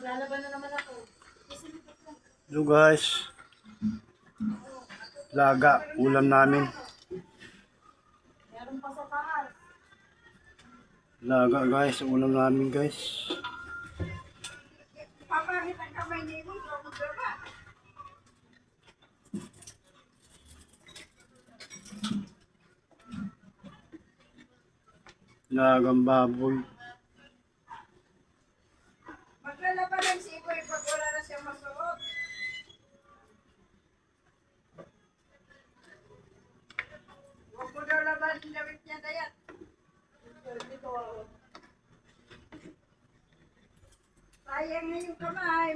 Lalaban na naman ako. Hello guys. Laga, ulam namin. Meron pa sa taas. Laga guys, ulam namin guys. Papakit ang kamay niyo mo. Lagang baboy. Maglalaban ng sikoy pag wala na siyang masuot. Huwag mo daw laban yung damit niya na yan. Sayang na yung kamay,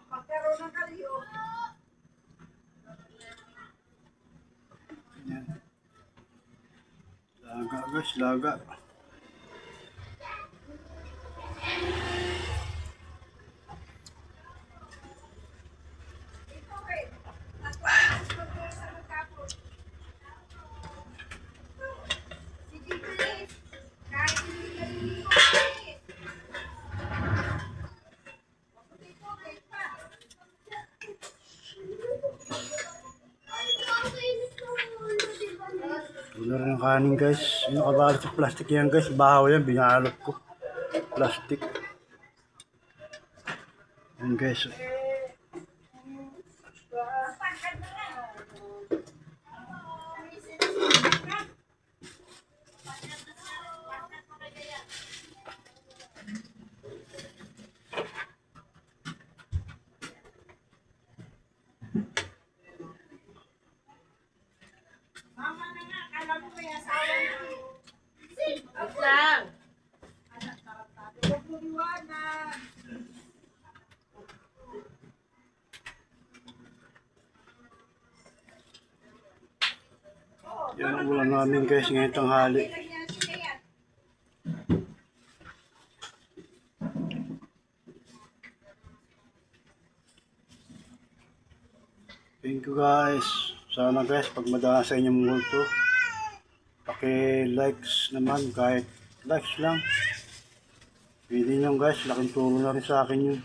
magkaroon ng kalyo. Yan. Laga guys, laga. Ito eh. At wala sa magkapon. Si Giglis, kahit hindi ka dito, Giglis. Maputi-puti pa. Wala rin ang kanin guys. Yung nakabalot sa plastic yan guys. Bahaw yan, binalot ko. Plastic. Yan guys. Mama na nga, kala mo may asawa na. Wait lang. Huwag mo iwanan. Yan ang ulam namin guys ngayong tanghali. Thank you guys. Sana guys pag madaan sa inyong multo, paki-likes naman kahit likes lang. Pwede nyo guys, laking tulong na rin sa akin yun.